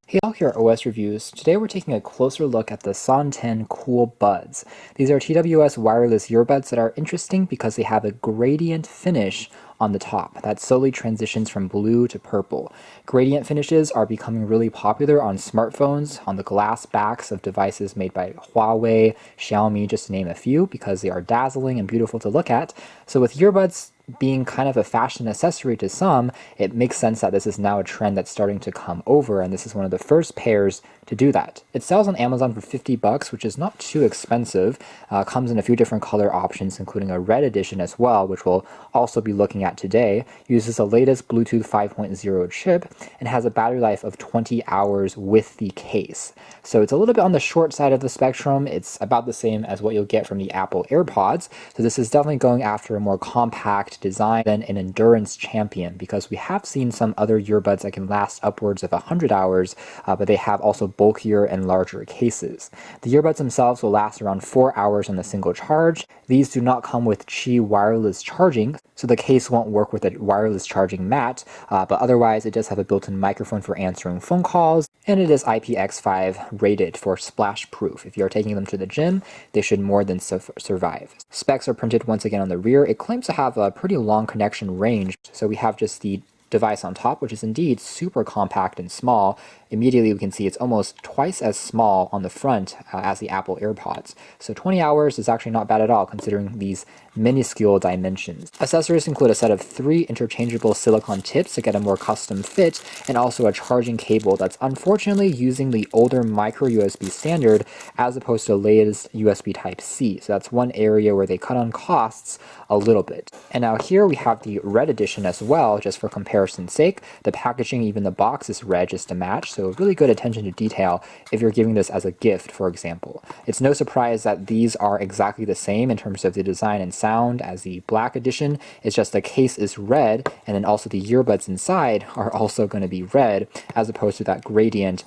Hey all, here at OS Reviews. Today we're taking a closer look at the Sontinh CoolBuds. These are TWS wireless earbuds that are interesting because they have a gradient finish on the top that slowly transitions from blue to purple. Gradient finishes are becoming really popular on smartphones, on the glass backs of devices made by Huawei, Xiaomi, just to name a few, because they are dazzling and beautiful to look at. So with earbuds being kind of a fashion accessory to some, it makes sense that this is now a trend that's starting to come over, and this is one of the first pairs to do that. It sells on Amazon for $50, which is not too expensive. Comes in a few different color options, including a red edition as well, which we'll also be looking at today. Uses the latest Bluetooth 5.0 chip and has a battery life of 20 hours with the case. So it's a little bit on the short side of the spectrum. It's about the same as what you'll get from the Apple Airpods. So this is definitely going after a more compact design than an endurance champion, because we have seen some other earbuds that can last upwards of 100 hours, but they have also bulkier and larger cases. The earbuds themselves will last around 4 hours on a single charge. These do not come with Qi wireless charging, so the case won't work with a wireless charging mat, but otherwise it does have a built-in microphone for answering phone calls, and it is IPX5 rated for splash proof. If you're taking them to the gym, they should more than survive. Specs are printed once again on the rear. It claims to have a pretty long connection range, so we have just the device on top, which is indeed super compact and small. Immediately we can see it's almost twice as small on the front as the Apple AirPods. So 20 hours is actually not bad at all considering these minuscule dimensions. Accessories include a set of 3 interchangeable silicone tips to get a more custom fit, and also a charging cable that's unfortunately using the older micro USB standard as opposed to the latest USB Type-C. So that's one area where they cut on costs a little bit. And now here we have the red edition as well, just for comparison's sake. The packaging, even the box, is red just to match. So really good attention to detail if you're giving this as a gift, for example. It's no surprise that these are exactly the same in terms of the design and sound as the black edition. It's just the case is red, and then also the earbuds inside are also going to be red, as opposed to that gradient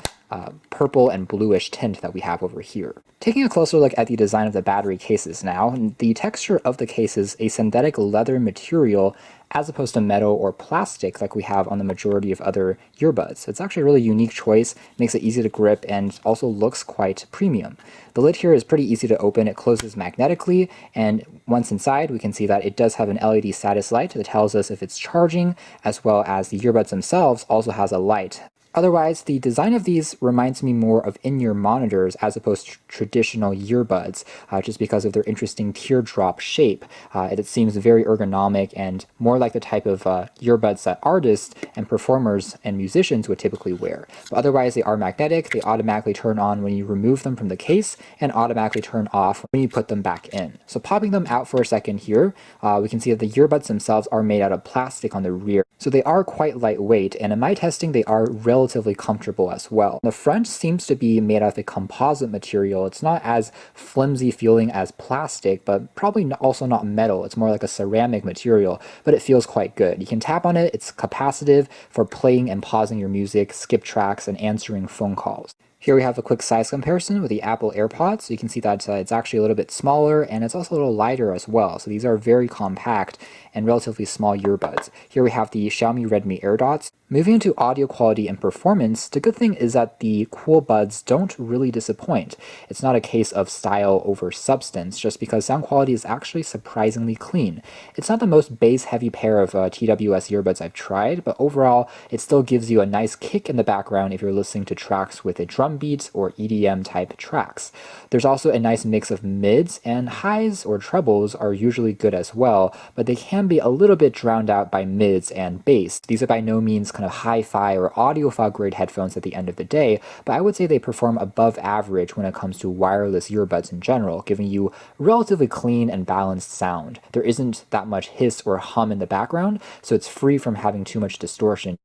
purple and bluish tint that we have over here. Taking a closer look at the design of the battery cases now, the texture of the case is a synthetic leather material as opposed to metal or plastic like we have on the majority of other earbuds. It's actually a really unique choice, makes it easy to grip, and also looks quite premium. The lid here is pretty easy to open. It closes magnetically, and once inside we can see that it does have an LED status light that tells us if it's charging, as well as the earbuds themselves also has a light. Otherwise, the design of these reminds me more of in-ear monitors as opposed to traditional earbuds, just because of their interesting teardrop shape. It seems very ergonomic and more like the type of earbuds that artists and performers and musicians would typically wear. But otherwise, they are magnetic. They automatically turn on when you remove them from the case and automatically turn off when you put them back in. So popping them out for a second here, we can see that the earbuds themselves are made out of plastic on the rear. So they are quite lightweight, and in my testing, they are relatively comfortable as well. The front seems to be made out of a composite material. It's not as flimsy feeling as plastic, but probably also not metal. It's more like a ceramic material, but it feels quite good. You can tap on it. It's capacitive for playing and pausing your music, skip tracks, and answering phone calls. Here we have a quick size comparison with the Apple AirPods. So you can see that it's actually a little bit smaller, and it's also a little lighter as well. So these are very compact and relatively small earbuds. Here we have the Xiaomi Redmi AirDots. Moving into audio quality and performance, the good thing is that the CoolBuds don't really disappoint. It's not a case of style over substance, just because sound quality is actually surprisingly clean. It's not the most bass-heavy pair of TWS earbuds I've tried, but overall, it still gives you a nice kick in the background if you're listening to tracks with a drum beats or EDM type tracks. There's also a nice mix of mids, and highs or trebles are usually good as well, but they can be a little bit drowned out by mids and bass. These are by no means kind of hi-fi or audiophile grade headphones at the end of the day, but I would say they perform above average when it comes to wireless earbuds in general, giving you relatively clean and balanced sound. There isn't that much hiss or hum in the background, so it's free from having too much distortion.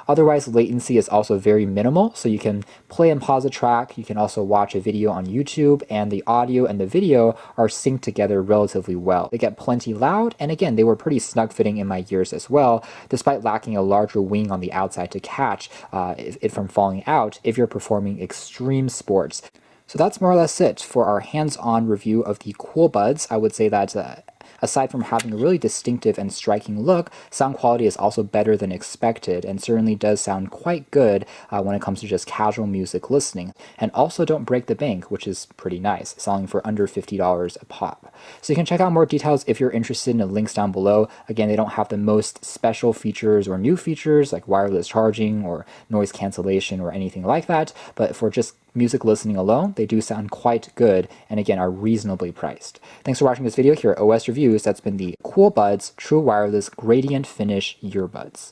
Otherwise, latency is also very minimal, so you can play and pause a track, you can also watch a video on YouTube, and the audio and the video are synced together relatively well. They get plenty loud, and again, they were pretty snug fitting in my ears as well, despite lacking a larger wing on the outside to catch it from falling out if you're performing extreme sports. So that's more or less it for our hands-on review of the CoolBuds. I would say that Aside from having a really distinctive and striking look, sound quality is also better than expected and certainly does sound quite good when it comes to just casual music listening. And also don't break the bank, which is pretty nice, selling for under $50 a pop. So you can check out more details if you're interested in the links down below. Again, they don't have the most special features or new features like wireless charging or noise cancellation or anything like that, but for just music listening alone, they do sound quite good and again are reasonably priced. Thanks for watching this video here at OS Reviews. That's been the CoolBuds True Wireless Gradient Finish Earbuds.